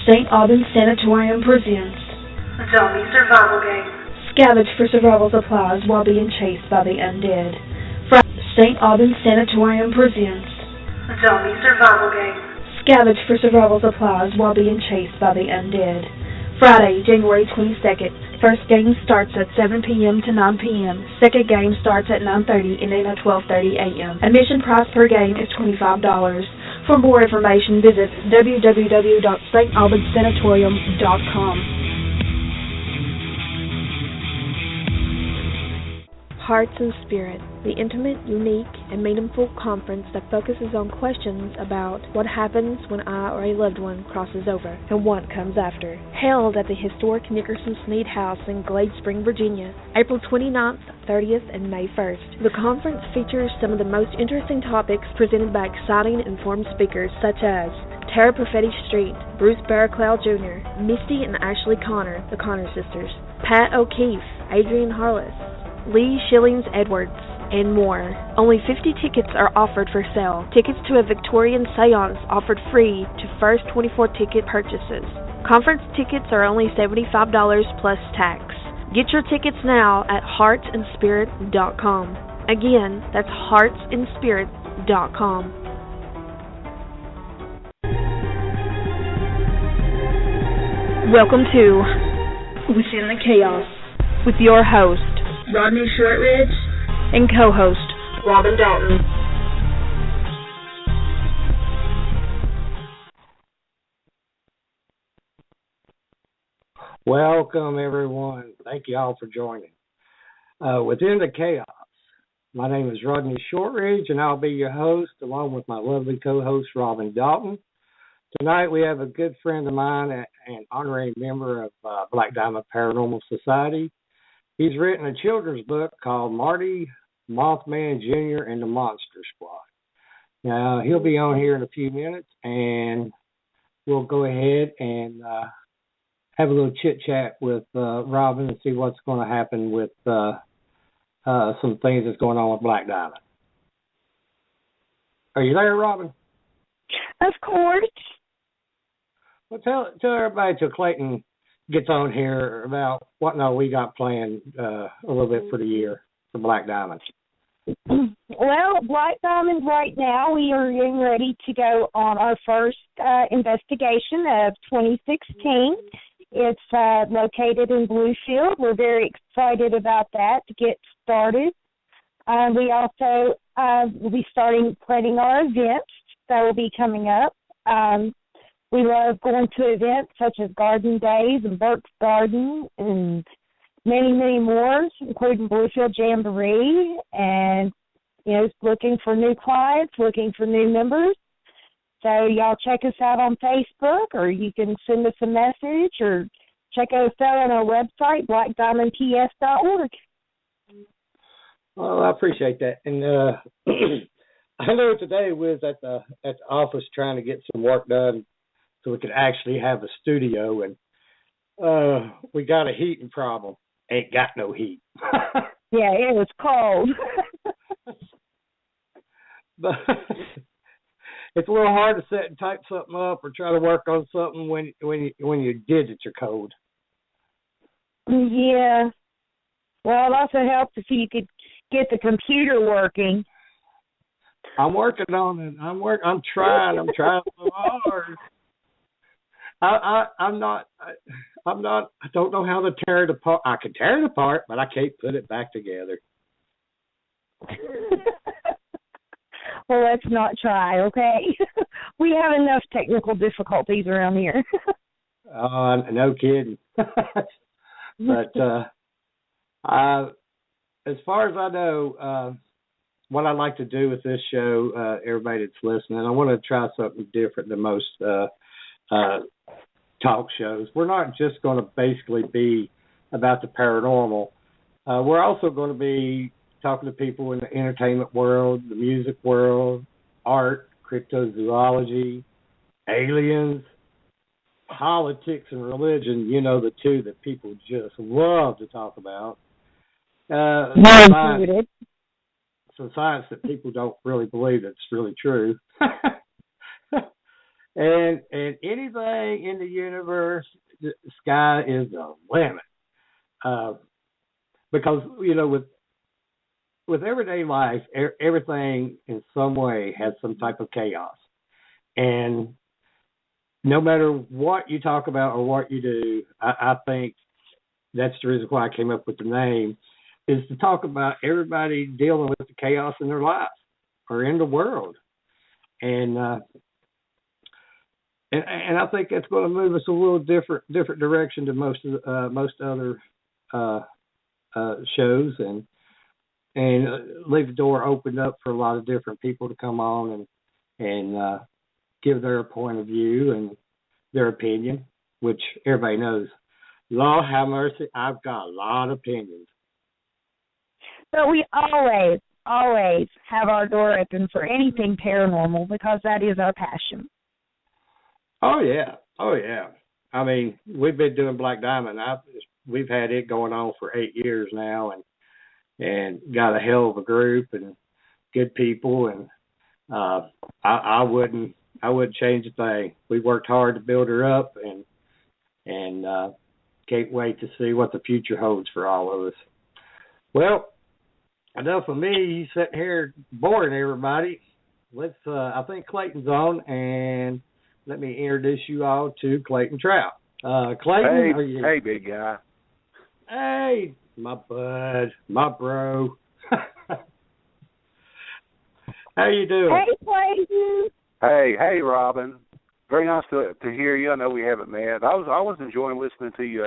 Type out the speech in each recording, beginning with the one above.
St. Albans Sanatorium presents Zombie Survival Game. Scavenge for survival supplies while being chased by the undead. St. Albans Sanatorium presents Zombie Survival Game. Scavenge for survival supplies while being chased by the undead. Friday, January 22nd. First game starts at 7 p.m. to 9 p.m. Second game starts at 9:30 and ends at 12:30 a.m. Admission price per game is $25. For more information, visit www.stalbanssanatorium.com. Hearts and Spirit, the intimate, unique, and meaningful conference that focuses on questions about what happens when I or a loved one crosses over and what comes after. Held at the historic Nickerson Sneed House in Glade Spring, Virginia, April 29th, 30th, and May 1st. The conference features some of the most interesting topics presented by exciting, informed speakers such as Tara Perfetti Street, Bruce Barraclough Jr., Misty and Ashley Connor, the Connor sisters, Pat O'Keefe, Adrian Harless, Lee Shillings Edwards, and more. Only 50 tickets are offered for sale. Tickets to a Victorian seance offered free to first 24 ticket purchases. Conference tickets are only $75 plus tax. Get your tickets now at heartsandspirit.com. Again, that's heartsandspirit.com. Welcome to Within the Chaos with your host, Rodney Shortridge, and co-host, Robin Dalton. Welcome, everyone. Thank you all for joining. Within the Chaos, my name is Rodney Shortridge, and I'll be your host, along with my lovely co-host, Robin Dalton. Tonight, we have a good friend of mine and honorary member of Black Diamond Paranormal Society. He's written a children's book called Marty Mothman Jr. and the Monster Squad. Now, he'll be on here in a few minutes, and we'll go ahead and have a little chit-chat with Robin and see what's going to happen with some things that's going on with Black Diamond. Are you there, Robin? Of course. Well, tell everybody till Clayton gets on here about what we got planned a little bit for the year for Black Diamond. Well, Black Diamond right now, we are getting ready to go on our first investigation of 2016. It's located in Bluefield. We're very excited about that to get started. We also will be planning our events that will be coming up. We love going to events such as Garden Days and Burke's Garden and many, many more, including Bluefield Jamboree, and, looking for new clients, looking for new members. So y'all check us out on Facebook, or you can send us a message, or check us out on our website, blackdiamondps.org. Well, I appreciate that. And I know today we was at the office trying to get some work done so we could actually have a studio, and we got a heating problem. Ain't got no heat. Yeah, it was cold. But it's a little hard to sit and type something up or try to work on something when your digits are cold. Yeah. Well, it also helps if you could get the computer working. I'm working on it. I'm trying so hard. I don't know how to tear it apart. I can tear it apart, but I can't put it back together. Well, let's not try, okay? We have enough technical difficulties around here. No kidding. But as far as I know, what I like to do with this show, everybody that's listening, I want to try something different than most talk shows. We're not just going to basically be about the paranormal. We're also going to be talking to people in the entertainment world, the music world, art, cryptozoology, aliens, politics, and religion. The two that people just love to talk about. Some science that people don't really believe that's really true. and anything in the universe, the sky is the limit. Uh, because with everyday life, everything in some way has some type of chaos, and no matter what you talk about or what you do, I think that's the reason why I came up with the name, is to talk about everybody dealing with the chaos in their life or in the world, and I think that's going to move us a little different direction than most other shows, and leave the door opened up for a lot of different people to come on and give their point of view and their opinion, which everybody knows. Lord have mercy, I've got a lot of opinions. But we always have our door open for anything paranormal because that is our passion. Oh yeah. I mean, we've been doing Black Diamond. We've had it going on for 8 years now, and got a hell of a group and good people, and I wouldn't change a thing. We worked hard to build her up, and can't wait to see what the future holds for all of us. Well, enough of me sitting here boring everybody. Let's. I think Clayton's on, and let me introduce you all to Clayton Trout. Clayton, hey, big guy. Hey, my bud, my bro. How you doing? Hey, Clayton. Hey, Robin. Very nice to hear you. I know we haven't met. I was enjoying listening to you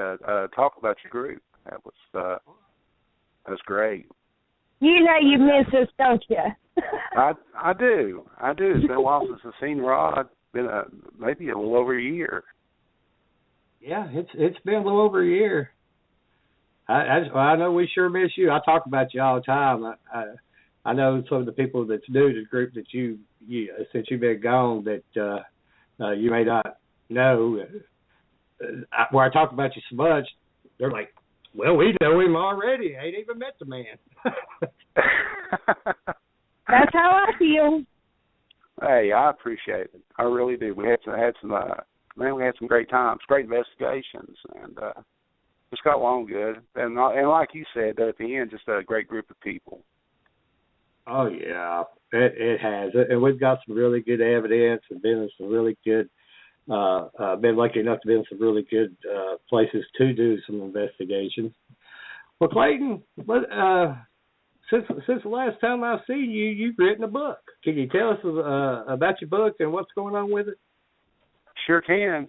talk about your group. That was great. You know you miss us, don't you? I do. It's been a while since I've seen Rod. Been maybe a little over a year. Yeah, it's been a little over a year. I know we sure miss you. I talk about you all the time. I know some of the people that's new to the group that you since you've been gone that you may not know. Where I talk about you so much, they're like, well, we know him already. Ain't even met the man. That's how I feel. Hey, I appreciate it. I really do. We had some great times, great investigations, and just got along good. And like you said, at the end, just a great group of people. Oh yeah, it has, and we've got some really good evidence, and been in some really good. Been lucky enough to be in some really good places to do some investigations. Well, Clayton, since the last time I've seen you, you've written a book. Can you tell us about your book and what's going on with it? Sure can.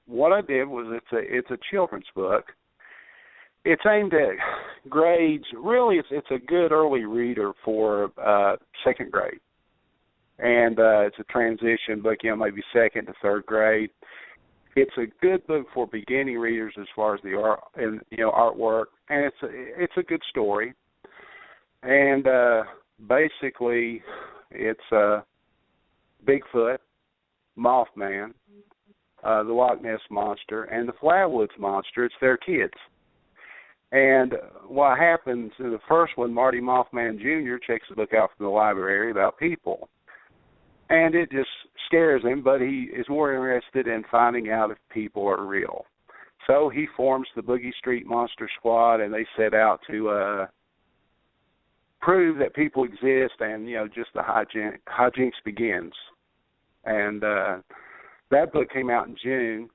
What I did was it's a children's book. It's aimed at grades. Really, it's a good early reader for second grade. And it's a transition book, maybe second to third grade. It's a good book for beginning readers as far as the art and artwork, and it's a good story. And basically, it's Bigfoot, Mothman, the Loch Ness Monster, and the Flatwoods Monster. It's their kids. And what happens in the first one, Marty Mothman Jr. checks the book out from the library about people. And it just scares him, but he is more interested in finding out if people are real. So he forms the Boogie Street Monster Squad, and they set out to prove that people exist, and, just the hijinks begins. And that book came out in June.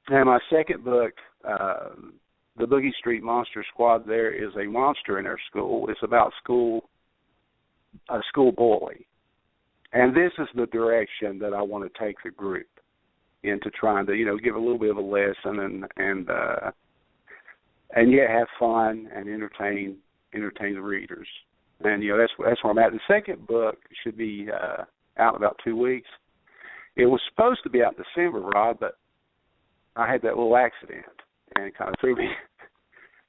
And my second book, the Boogie Street Monster Squad, there is a monster in our school. It's about a school bully. And this is the direction that I want to take the group into, trying to, give a little bit of a lesson and yet have fun and entertain the readers. And that's where I'm at. The second book should be out in about 2 weeks. It was supposed to be out in December, Rod, but I had that little accident and it kind of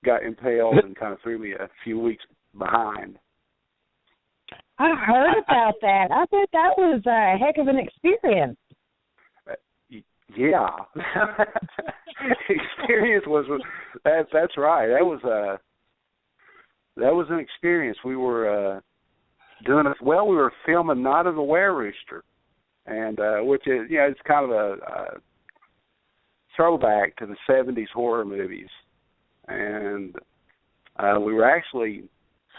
got impaled and kind of threw me a few weeks behind. I heard about that. I bet that was a heck of an experience. Yeah. Experience that's right. That was an experience. We were we were filming Night of the Were Rooster, and which is, it's kind of a throwback to the 70s horror movies. And we were actually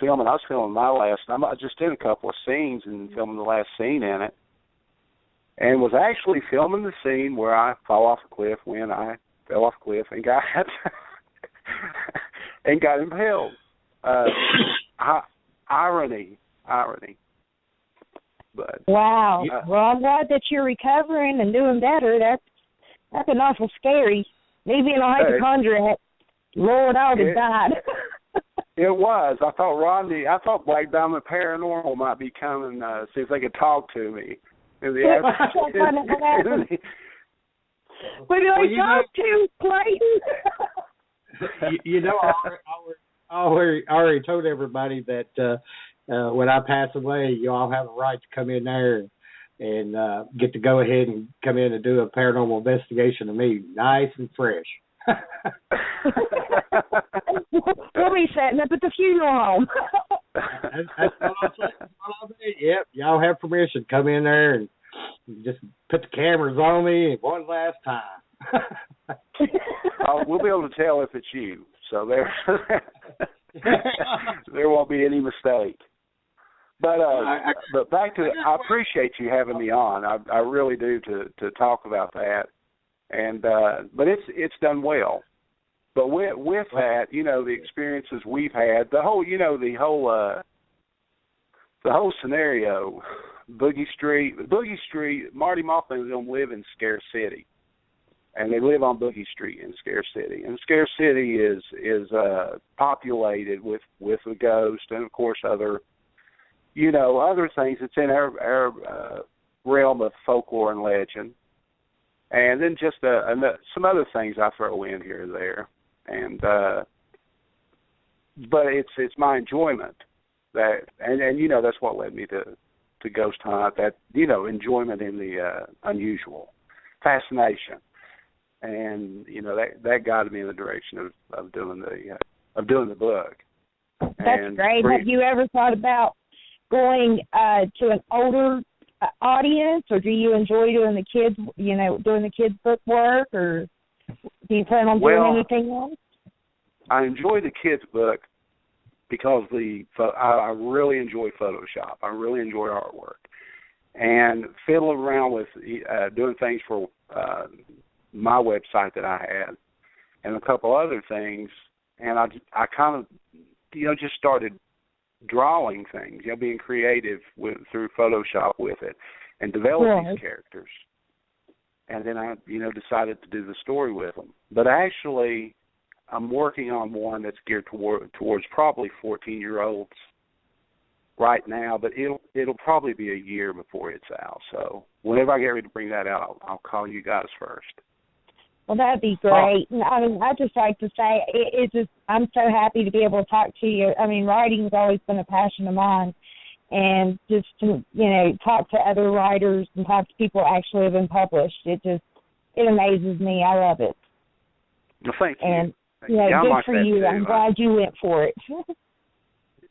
filming. I was filming I just did a couple of scenes and filming the last scene in it, and was actually filming the scene where I fall off a cliff when I fell off a cliff and got and got impaled. Irony. But wow. Well, I'm glad that you're recovering and doing better. That's an awful scary. Me being a hypochondriac, Lord, I would have died. It was. I thought Black Diamond Paranormal might be coming, see if they could talk to me. In the What do I talk to, Clayton? I already told everybody that when I pass away, you all have a right to come in there and get to go ahead and come in and do a paranormal investigation of me, nice and fresh. We'll be setting up at the funeral home. That's what I'm saying. Yep, y'all have permission. Come in there and just put the cameras on me one last time. We'll be able to tell if it's you, so there won't be any mistake. But back to it, I appreciate you having me on. I really do to talk about that. And but it's done well. But with that, the experiences we've had, the whole scenario, Boogie Street, Marty Mothman is going to live in Scare City, and they live on Boogie Street in Scare City, and Scare City is populated with the ghost and of course other things that's in our realm of folklore and legend. And then just some other things I throw in here and there, and but it's my enjoyment that, and that's what led me to ghost hunt. That enjoyment in the unusual, fascination, and that guided me in the direction of doing the book. That's great. Have you ever thought about going to an older audience, or do you enjoy doing the kids, doing the kids' book work, or do you plan on doing anything else? I enjoy the kids' book because I really enjoy Photoshop. I really enjoy artwork, and fiddling around with doing things for my website that I had, and a couple other things, and I kind of just started drawing things, being creative through Photoshop with it, and develop these characters. And then I, decided to do the story with them. But actually, I'm working on one that's geared towards probably 14-year-olds right now, but it'll probably be a year before it's out. So whenever I get ready to bring that out, I'll call you guys first. Well, that'd be great. I'd just like to say, I'm so happy to be able to talk to you. Writing's always been a passion of mine, and just to, talk to other writers and talk to people who actually have been published, it amazes me. I love it. Well, thank you. And, I'm good like for that you. too. I'm glad you went for it.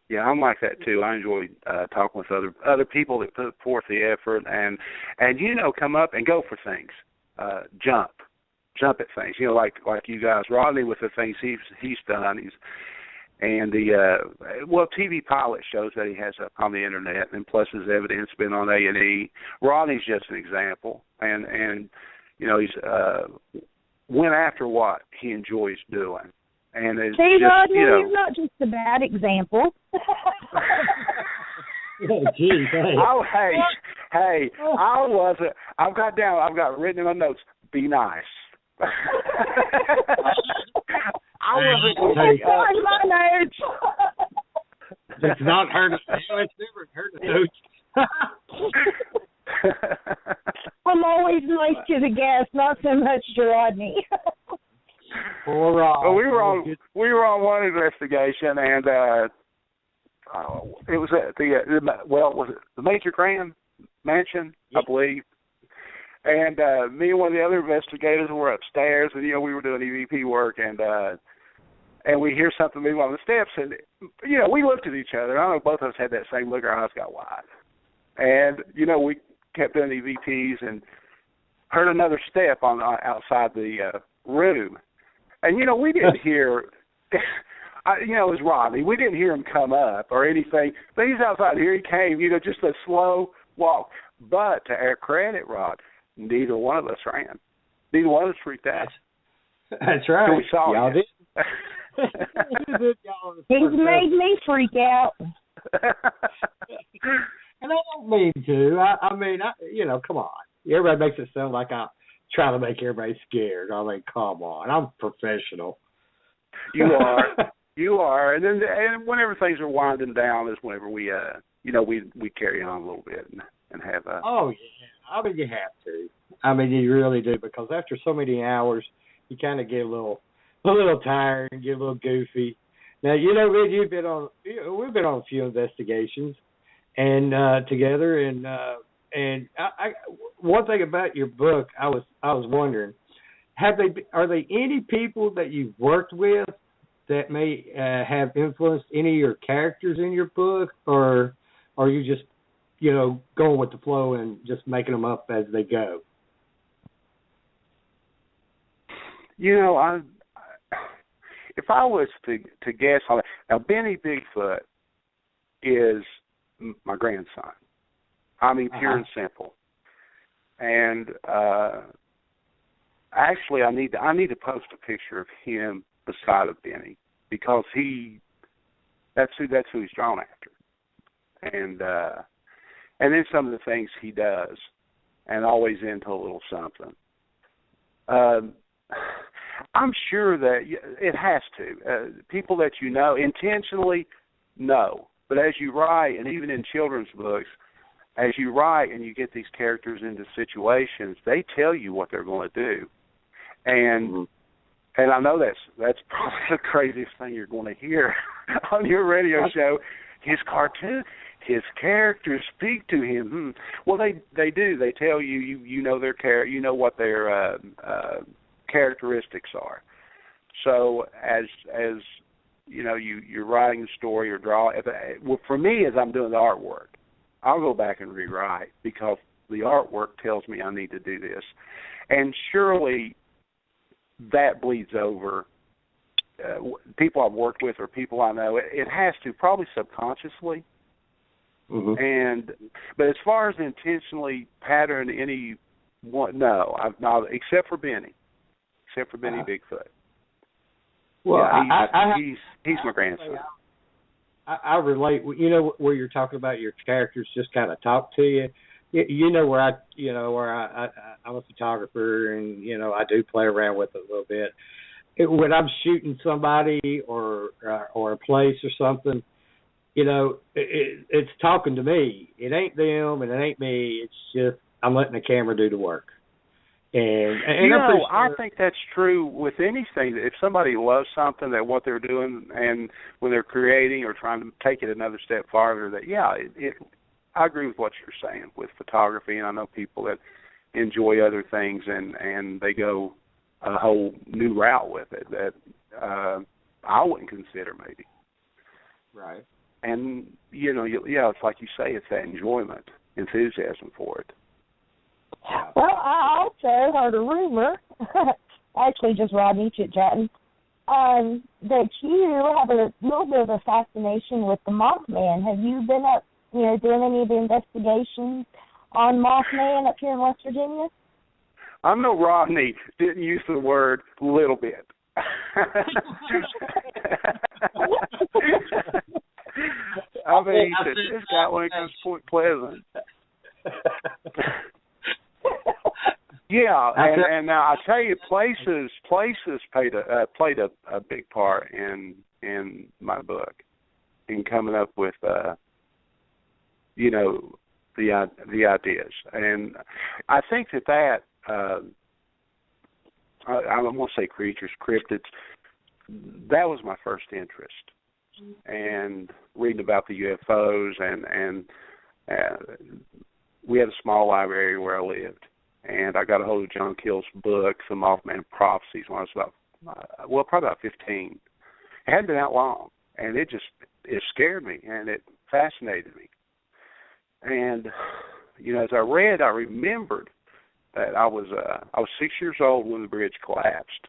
Yeah, I'm like that too. I enjoy talking with other people that put forth the effort and come up and go for things, jump at things. Like you guys, Rodney, with the things he's done. And the TV pilot shows that he has up on the internet, and plus his evidence been on A&E. Rodney's just an example, and he's went after what he enjoys doing. And it's Rodney, you're not just a bad example. Geez, hey, I wasn't. I've got written in my notes, be nice. I wasn't going to my notes. It's not hurt. It's never hurt a note. I'm always nice to the guests, not so much to Rodney. Poor Rod. Well, we were on one investigation, and it was at was it the Major Grand Mansion, I believe. And me and one of the other investigators were upstairs, and we were doing EVP work, and we hear something move on the steps, and we looked at each other. I don't know, both of us had that same look. Our eyes got wide, and kept doing EVPs and heard another step on outside the room. And, we didn't hear, it was Rodney. We didn't hear him come up or anything. But he's outside. Here he came, just a slow walk. But to our credit, Rod, neither one of us ran. Neither one of us freaked out. That's right. So we saw y'all it. Did. He's made me freak out. And I don't mean to. I mean, come on. Everybody makes it sound like I'm trying to make everybody scared. I mean, come on. I'm professional. You are. You are. And then whenever things are winding down is whenever we carry on a little bit and have a... Oh, yeah. I mean, you have to. I mean, you really do, because after so many hours, you kind of get a little tired and get a little goofy. Now, Ed, we've been on a few investigations and together, and I one thing about your book, I was wondering, are they any people that you've worked with that may have influenced any of your characters in your book, or are you just going with the flow and just making them up as they go? If I was to guess on it, now Benny Bigfoot is my grandson. I mean, pure and simple. And actually, I need to post a picture of him beside of Benny, because that's who he's drawn after. And then some of the things he does, and always into a little something. I'm sure that it has to. People that intentionally, no. But as you write, and even in children's books, as you write and you get these characters into situations, they tell you what they're going to do. And I know that's probably the craziest thing you're going to hear on your radio show. His cartoon, his characters speak to him. Well, they do. They tell you their what their characteristics are. So as you're writing a story or drawing. For me, as I'm doing the artwork, I'll go back and rewrite, because the artwork tells me I need to do this, and surely that bleeds over. People I've worked with or people I know, it has to, probably subconsciously. But as far as intentionally pattern any one, no, I've not, except for Benny Bigfoot. Well, yeah, he's my grandson. I relate. Where you're talking about your characters just kind of talk to you. Where I'm a photographer, and I do play around with it a little bit. When I'm shooting somebody or a place or something, it's talking to me. It ain't them and it ain't me. It's just I'm letting the camera do the work. And I think that's true with anything. If somebody loves something, that what they're doing, and when they're creating or trying to take it another step farther, I agree with what you're saying with photography. And I know people that enjoy other things and they go a whole new route with it that I wouldn't consider maybe. Right. And it's like you say, it's that enjoyment, enthusiasm for it. Well, I also heard a rumor, actually just Rodney chit-chatting, that you have a little bit of a fascination with the Mothman. Have you been up, doing any of the investigations on Mothman up here in West Virginia? I know Rodney didn't use the word little bit. I mean, he said, this guy when it comes to Point Pleasant. Yeah, and now I tell you, places played a big part in my book, in coming up with the ideas, and I think that I don't want to say creatures, cryptids. That was my first interest, and reading about the UFOs, and we had a small library where I lived. And I got a hold of John Kill's book, The Mothman Prophecies, when I was probably about 15. It hadn't been out long, and it scared me, and it fascinated me. And as I read, I remembered that I was 6 years old when the bridge collapsed,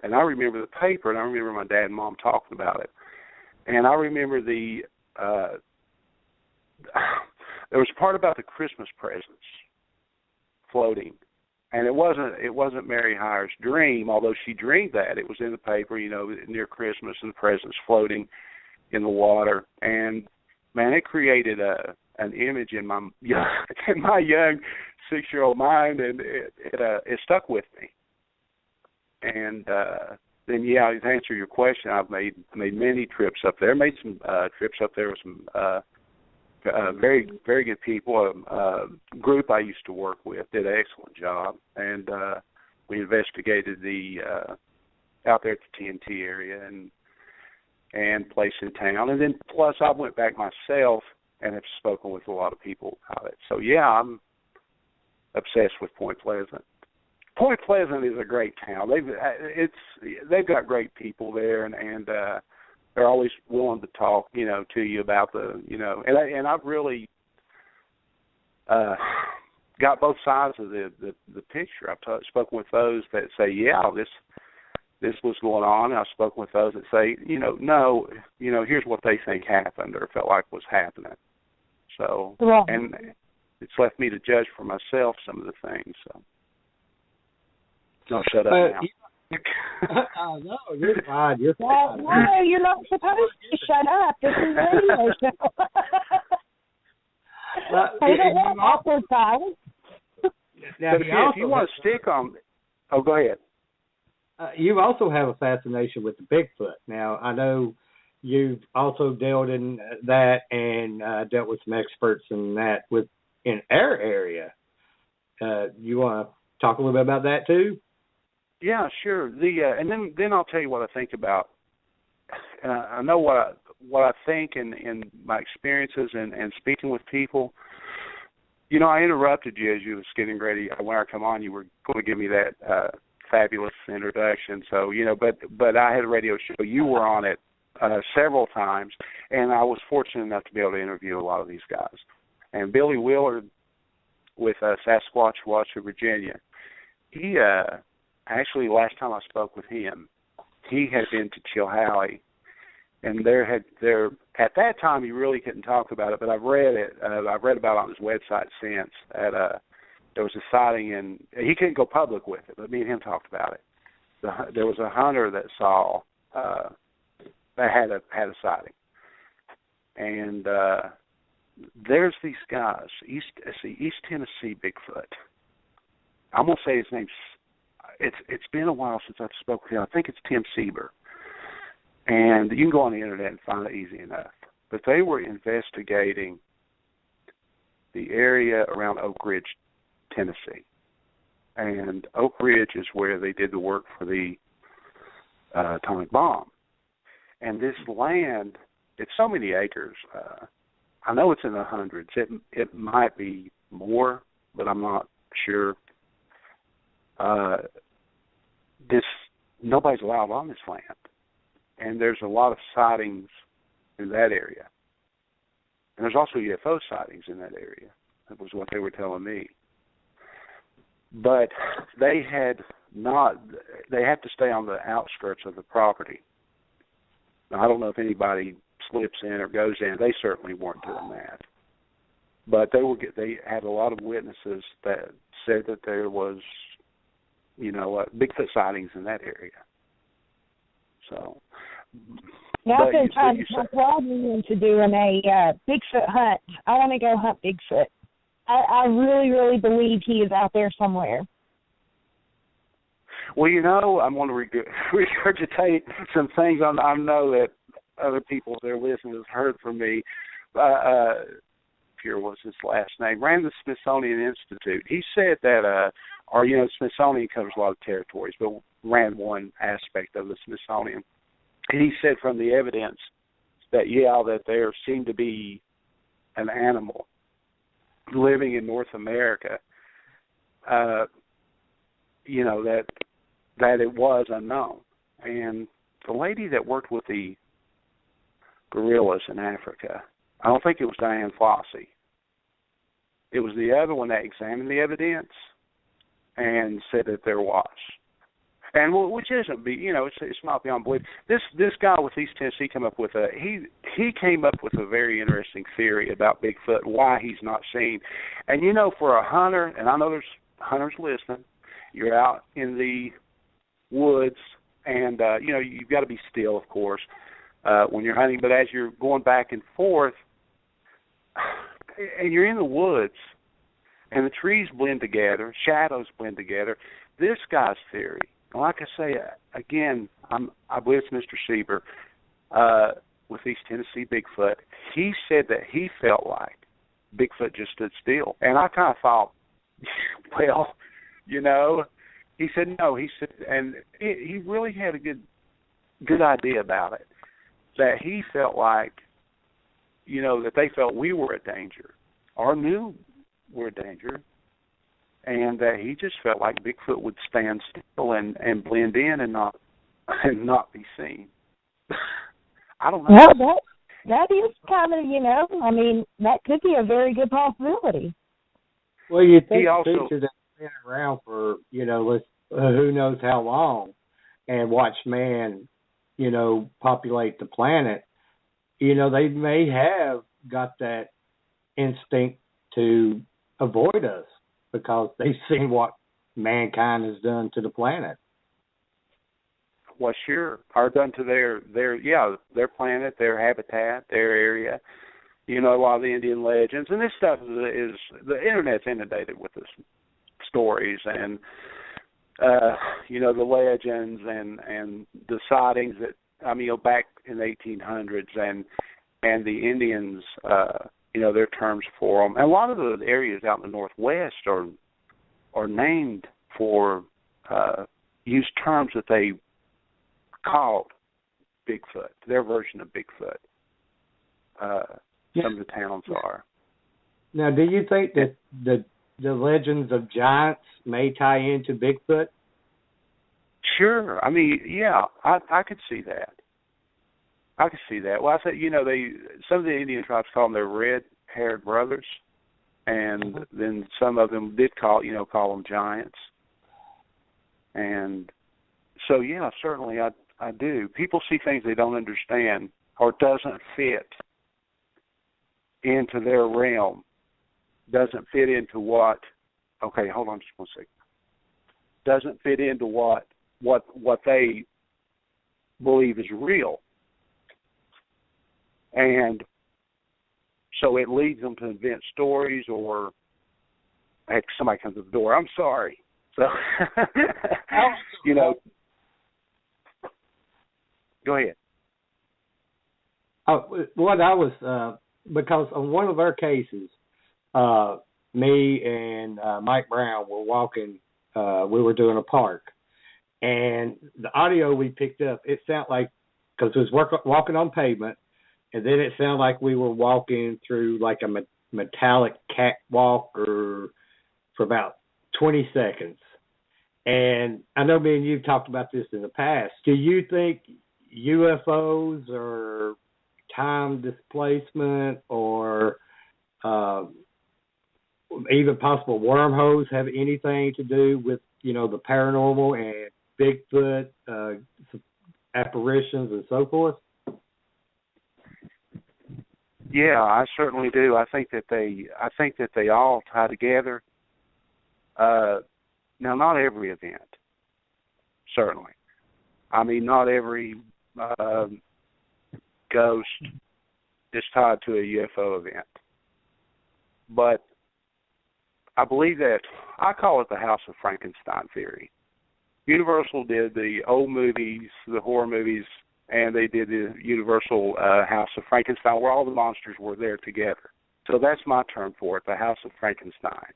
and I remember the paper, and I remember my dad and mom talking about it, and I remember there was a part about the Christmas presents floating, and it wasn't Mary Hyre's dream, although she dreamed that. It was in the paper, near Christmas, and the presents floating in the water, and man, it created an image in my young 6-year-old mind, and it stuck with me. And then, to answer your question, I've made many trips up there. Made some trips up there with some very, very good people. A group I used to work with did an excellent job, and we investigated out there at the TNT area and place in town. And then plus I went back myself and have spoken with a lot of people about it. So, I'm obsessed with Point Pleasant. Point Pleasant is a great town. They've got great people there, and they're always willing to talk, to you about and I've really got both sides of the picture. I've spoken with those that say, this was going on. I've spoken with those that say, no, here's what they think happened or felt like was happening. So, and it's left me to judge for myself some of the things. So, no, shut up now. No, you're fine. You're fine. No, you're not supposed to shut up. This is radio show. I don't want awkward silence. Now, if you want to stick on, go ahead. You also have a fascination with the Bigfoot. Now, I know you've also dealt in that and dealt with some experts in that in our area. You want to talk a little bit about that too? Yeah, sure. And then I'll tell you what I think about. I know what I think in my experiences and speaking with people. I interrupted you as you was getting ready. When I come on, you were going to give me that fabulous introduction. So, but I had a radio show. You were on it several times, and I was fortunate enough to be able to interview a lot of these guys. And Billy Willard with Sasquatch Watch of Virginia, he actually, last time I spoke with him, he had been to Chilhowie, and at that time he really couldn't talk about it, but I've read it. I've read about it on his website since. There was a sighting, and he couldn't go public with it, but me and him talked about it. There was a hunter that saw that had a sighting, and there's these guys, East Tennessee Bigfoot. I'm gonna say his name's. It's been a while since I've spoken with him. I think it's Tim Sieber. And you can go on the internet and find it easy enough. But they were investigating the area around Oak Ridge, Tennessee. And Oak Ridge is where they did the work for the atomic bomb. And this land, it's so many acres. I know it's in the hundreds. It might be more, but I'm not sure. Nobody's allowed on this land, and there's a lot of sightings in that area, and there's also UFO sightings in that area. That was what they were telling me. But they had to stay on the outskirts of the property. Now, I don't know if anybody slips in or goes in. They certainly weren't doing that. But they had a lot of witnesses that said that there was Bigfoot sightings in that area. So, I've been trying to talk Rodney into doing a Bigfoot hunt. I want to go hunt Bigfoot. I really, really believe he is out there somewhere. Well, I'm going to regurgitate some things I know that other people that are listening have heard from me. Here was his last name, ran the Smithsonian Institute. He said that, Smithsonian covers a lot of territories, but ran one aspect of the Smithsonian. And he said from the evidence that, that there seemed to be an animal living in North America, that it was unknown. And the lady that worked with the gorillas in Africa, I don't think it was Diane Fossey, It was the other one that examined the evidence and said that there was. And which isn't, it's not beyond belief. This guy with East Tennessee came up with he came up with a very interesting theory about Bigfoot, why he's not seen. And for a hunter, and I know there's hunters listening, you're out in the woods, and you've got to be still, of course, when you're hunting. But as you're going back and forth, and you're in the woods, and the trees blend together, shadows blend together. This guy's theory, like I say, again, I believe it's Mr. Sieber with East Tennessee Bigfoot. He said that he felt like Bigfoot just stood still. And I kind of thought, well, he said no. He said, and he really had a good idea about it, that he felt like, that they felt we were a danger or knew we're a danger, and that he just felt like Bigfoot would stand still and blend in and not be seen. I don't know. Well, that is kind of, that could be a very good possibility. Well, you think creatures that have been around for, who knows how long, and watch man, populate the planet, they may have got that instinct to avoid us because they've seen what mankind has done to the planet. Well, sure, or done to their planet, their habitat, their area. A lot of the Indian legends, and this stuff is the internet's inundated with this stories and the legends and the sightings that back in the 1800s and the Indians, their terms for them. And a lot of the areas out in the Northwest are named for use terms that they called Bigfoot, their version of Bigfoot. Some of the towns are. Now, do you think that the legends of giants may tie into Bigfoot? Sure. I could see that. Well, I said, some of the Indian tribes call them their red-haired brothers, and then some of them did call them giants. And so, yeah, certainly I do. People see things they don't understand or doesn't fit into their realm, doesn't fit into what, okay, hold on just one second, doesn't fit into what they believe is real. And so it leads them to invent stories or, heck, somebody comes to the door. I'm sorry. So, go ahead. What I was, because on one of our cases, me and Mike Brown were walking, we were doing a park, and the audio we picked up, it sounded like, because it was walking on pavement, and then it sounded like we were walking through like a metallic catwalk for about 20 seconds. And I know me and you talked about this in the past. Do you think UFOs or time displacement or even possible wormholes have anything to do with, the paranormal and Bigfoot apparitions and so forth? Yeah, I certainly do. I think that they all tie together. Now, not every event, certainly. Not every ghost is tied to a UFO event. But I believe that, I call it the House of Frankenstein theory. Universal did the old movies, the horror movies, and they did the Universal House of Frankenstein, where all the monsters were there together. So that's my term for it, the House of Frankenstein.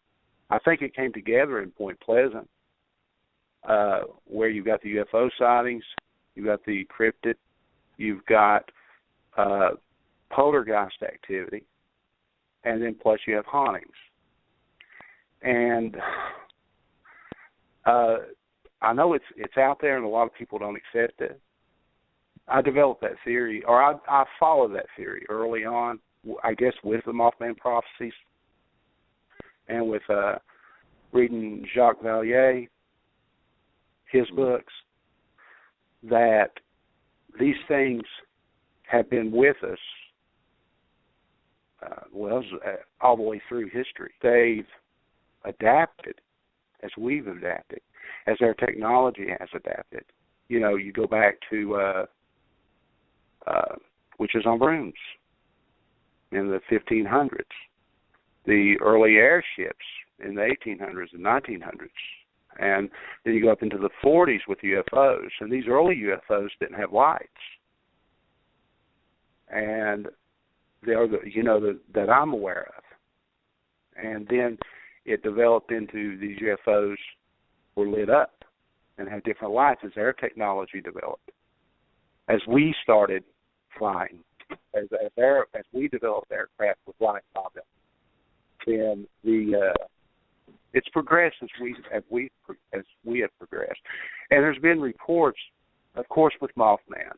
I think it came together in Point Pleasant, where you've got the UFO sightings, you've got the cryptid, you've got poltergeist activity, and then plus you have hauntings. And I know it's out there and a lot of people don't accept it. I developed that theory, or I followed that theory early on, I guess with the Mothman prophecies. and with reading Jacques Vallée, his books, that these things have been with us, all the way through history. They've adapted as we've adapted, as our technology has adapted. You know, you go back to witches on brooms in the 1500s, the early airships in the 1800s and 1900s, and then you go up into the 40s with UFOs, and these early UFOs didn't have lights, and they are that I'm aware of, and then it developed into these UFOs were lit up and had different lights as their technology developed. As we started flying, as we developed aircraft with lights on them, then it's progressed as we have progressed. And there's been reports, of course, with Mothman,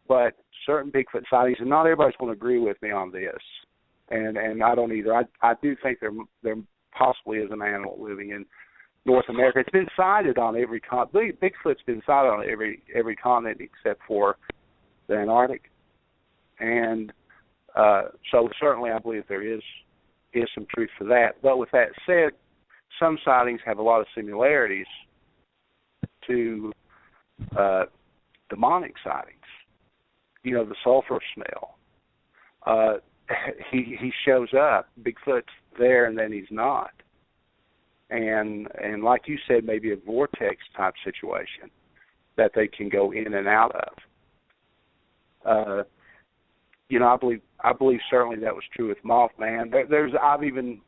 but certain Bigfoot sightings, and not everybody's going to agree with me on this, and I don't either. I do think there possibly is an animal living in North America. It's been sighted on every continent. Bigfoot's been sighted on every continent except for the Antarctic, and so certainly I believe there is some truth to that. But with that said, some sightings have a lot of similarities to demonic sightings. You know, the sulfur smell. He shows up, Bigfoot's there, and then he's not. And like you said, maybe a vortex type situation that they can go in and out of. You know, I believe certainly that was true with Mothman. I've even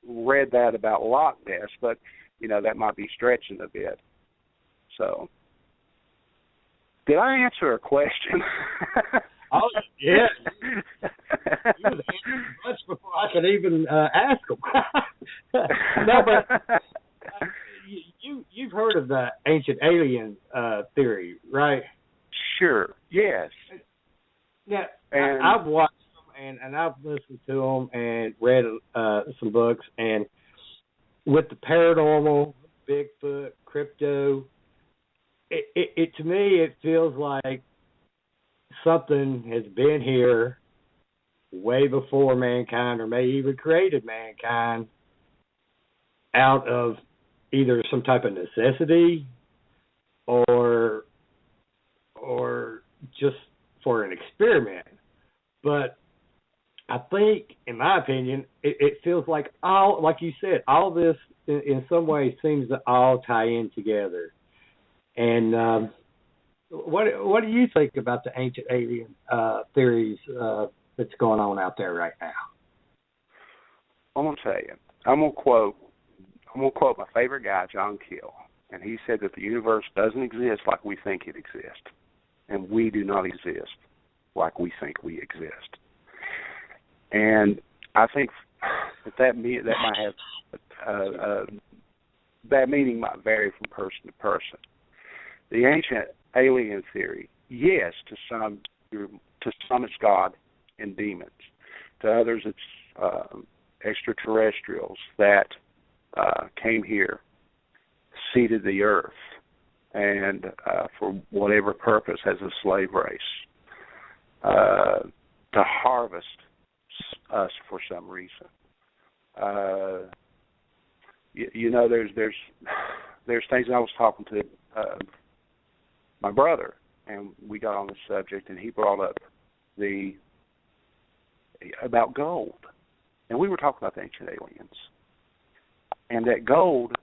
read that about Loch Ness, but you know that might be stretching a bit. So, did I answer a question? Oh, yeah. You was answering much before I could even ask them. No, but you've heard of the ancient alien theory, right? Sure. Yes. Yeah. And I've watched them and I've listened to them and read some books, and with the paranormal, Bigfoot, crypto, it to me it feels like something has been here way before mankind, or may even created mankind out of either some type of necessity or just for an experiment. But I think, in my opinion, it feels like like you said, all this in some ways seems to all tie in together. And what do you think about the ancient alien theories that's going on out there right now? I'm gonna tell you. I'm gonna quote my favorite guy, John Keel, and he said that the universe doesn't exist like we think it exists, and we do not exist like we think we exist. And I think that might have that meaning might vary from person to person. The ancient alien theory, yes, to some it's God and demons. To others, it's extraterrestrials that came here, seeded the earth, and for whatever purpose, as a slave race, to harvest us for some reason. You know, there's things. I was talking to my brother, and we got on the subject, and he brought up about gold, and we were talking about the ancient aliens, and that gold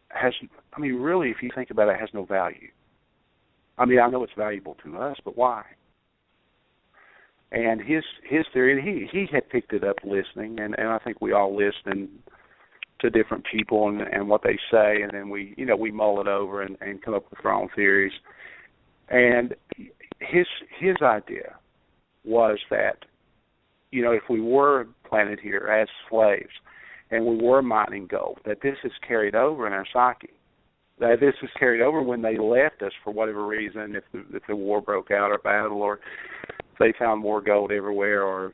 has, I mean, really, if you think about it, has no value. I mean, I know it's valuable to us, but why? And his theory, and he had picked it up listening, and I think we all listen to different people and what they say, and then we mull it over and come up with our own theories. And his idea was that, you know, if we were planted here as slaves and we were mining gold, that this is carried over in our psyche. That this is carried over when they left us for whatever reason, if the war broke out or battle, or they found more gold everywhere, or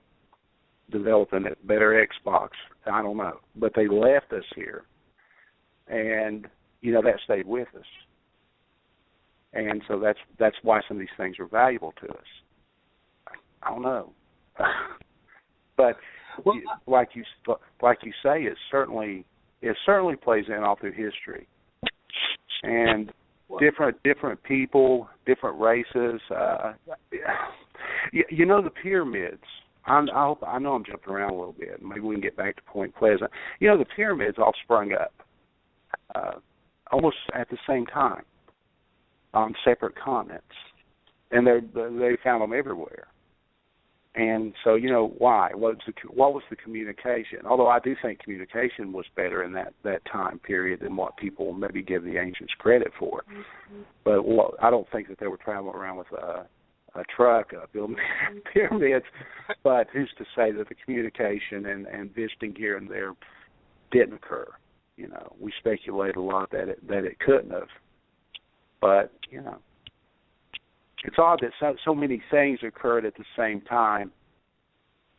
developing a better Xbox. I don't know. But they left us here. And, that stayed with us. And so that's why some of these things are valuable to us. I don't know. But like you say, it certainly plays in all through history. And different people, different races. The pyramids. I know I'm jumping around a little bit. Maybe we can get back to Point Pleasant. The pyramids all sprung up almost at the same time on separate continents, and they found them everywhere. And so, why? What was the communication? Although I do think communication was better in that time period than what people maybe give the ancients credit for. Mm-hmm. But I don't think that they were traveling around with a truck building pyramids. But who's to say that the communication and visiting here and there didn't occur? We speculate a lot that it couldn't have. But it's odd that so many things occurred at the same time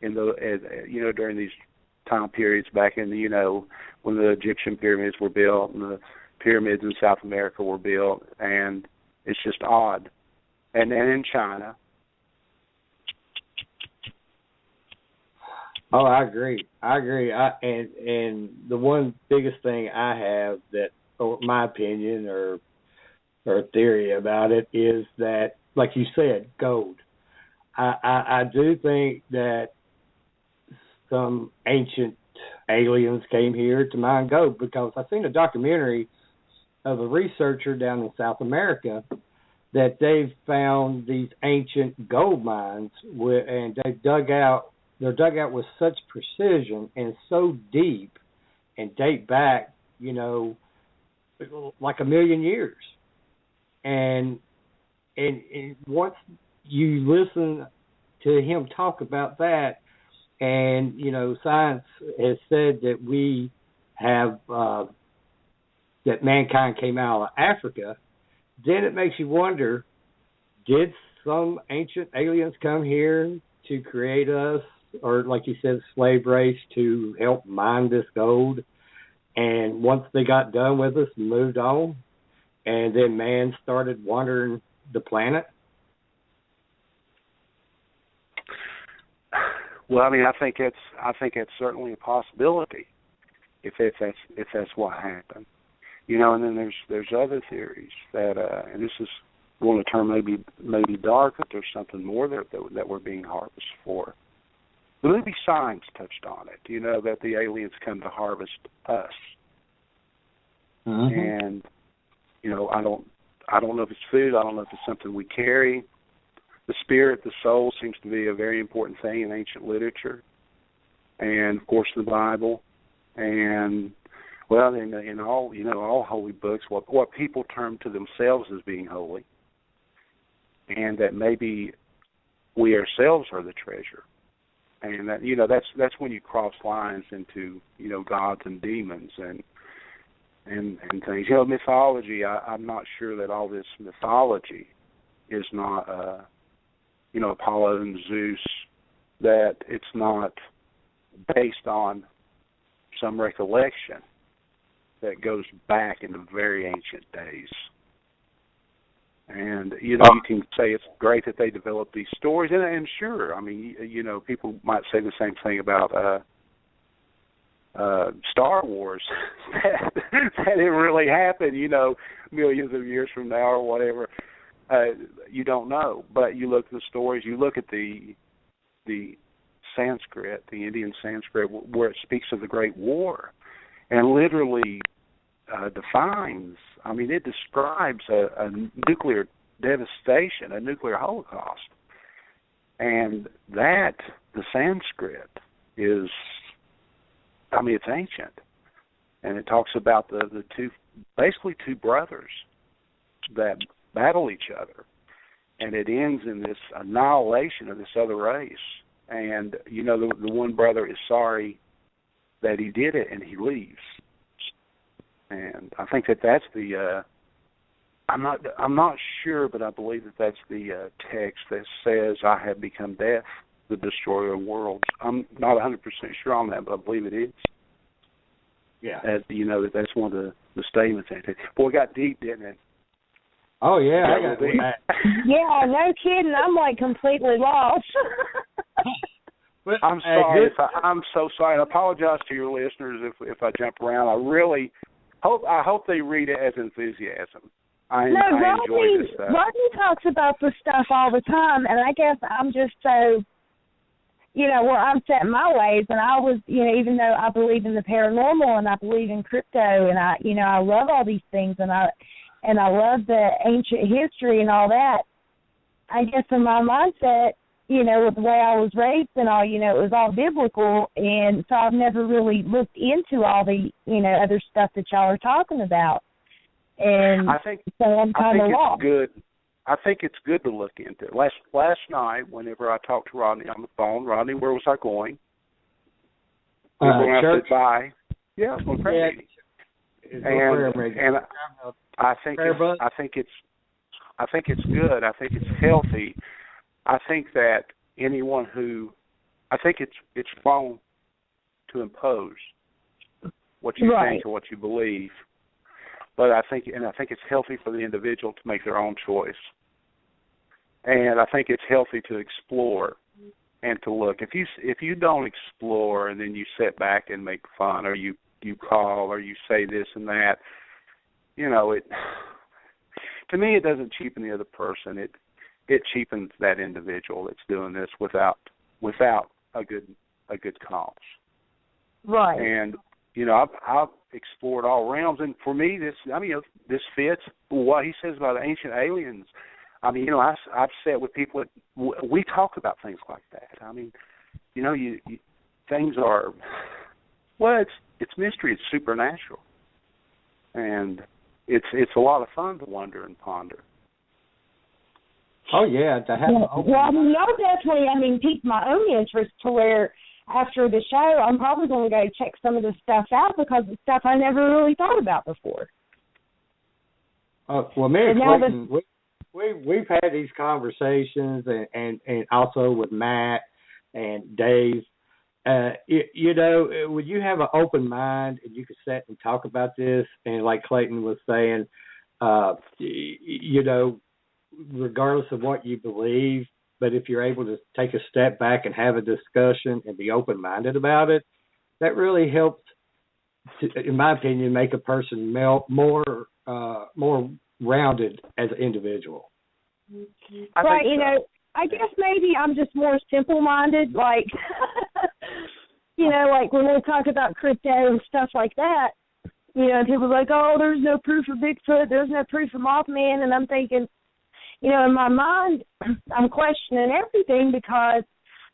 during these time periods back in when the Egyptian pyramids were built and the pyramids in South America were built, and it's just odd. And then in China. Oh, I agree. And the one biggest thing I have that, or my opinion or theory about it, is that, like you said, gold. I do think that some ancient aliens came here to mine gold, because I've seen a documentary of a researcher down in South America that they've found these ancient gold mines and they've dug out with such precision and so deep and date back, like a million years. And once you listen to him talk about that, and, science has said that we have, that mankind came out of Africa, then it makes you wonder, did some ancient aliens come here to create us, or like you said, slave race, to help mine this gold? And once they got done with us, moved on, and then man started wandering the planet? Well, I think it's certainly a possibility if that's what happened. And then there's other theories that, and this is going to turn maybe dark, that there's something more that we're being harvested for. The movie Signs touched on it. That the aliens come to harvest us. Mm-hmm. And I don't know if it's food. I don't know if it's something we carry. The spirit, the soul, seems to be a very important thing in ancient literature, and of course the Bible, and in all holy books, what people term to themselves as being holy, and that maybe we ourselves are the treasure, and that that's when you cross lines into gods and demons and things. Mythology. I'm not sure that all this mythology is not Apollo and Zeus, that it's not based on some recollection that goes back into very ancient days. And, you can say it's great that they developed these stories. And sure, people might say the same thing about Star Wars, that it really happened, millions of years from now or whatever. You don't know, but you look at the stories. You look at the Sanskrit, the Indian Sanskrit, where it speaks of the Great War, and literally defines. It describes a nuclear devastation, a nuclear holocaust, and that the Sanskrit is. It's ancient, and it talks about the two brothers that battle each other, and it ends in this annihilation of this other race. And the one brother is sorry that he did it, and he leaves. And I think that's the I'm not sure, but I believe that's the text that says, "I have become death, the destroyer of worlds. I'm not 100% sure on that, but I believe it is. Yeah. That's one of the statements. Boy, it got deep, didn't it? Oh, yeah, I got that. Yeah, no kidding. I'm like completely lost. But, I'm sorry. I'm so sorry. I apologize to your listeners if I jump around. I really hope they read it as enthusiasm. I enjoy this stuff. Rodney talks about this stuff all the time, and I guess I'm just so, I'm set in my ways, and I was, even though I believe in the paranormal and I believe in crypto, and I love all these things, and I love the ancient history and all that. I guess in my mindset, with the way I was raised and all, it was all biblical, and so I've never really looked into all the, other stuff that y'all are talking about. And so I'm kind of lost. I think it's good to look into it. Last night, whenever I talked to Rodney on the phone, Rodney, where was I going? Church. I said bye. Yeah, I was going to prayer meeting. And I think it's good. I think it's healthy. I think that anyone I think it's wrong to impose what you think or what you believe. But I think it's healthy for the individual to make their own choice. And I think it's healthy to explore and to look. If you don't explore and then you sit back and make fun, or you call, or you say this and that, it to me, it doesn't cheapen the other person. It cheapens that individual that's doing this without a good cause. Right. And I've explored all realms, and for me, this fits what he says about ancient aliens. I've sat with people. We talk about things like that. Things are, it's mystery. It's supernatural, and it's a lot of fun to wonder and ponder. Oh yeah, to have. Definitely. Piqued my own interest to where after the show, I'm probably going to go check some of this stuff out because it's stuff I never really thought about before. Well, me and Clayton, we've had these conversations, and also with Matt and Dave. When you have an open mind and you can sit and talk about this, and like Clayton was saying, regardless of what you believe, but if you're able to take a step back and have a discussion and be open-minded about it, that really helps, in my opinion, make a person more rounded as an individual. Right, I guess maybe I'm just more simple-minded, like, like when we talk about crypto and stuff like that, people are like, oh, there's no proof of Bigfoot, there's no proof of Mothman, and I'm thinking, in my mind, I'm questioning everything because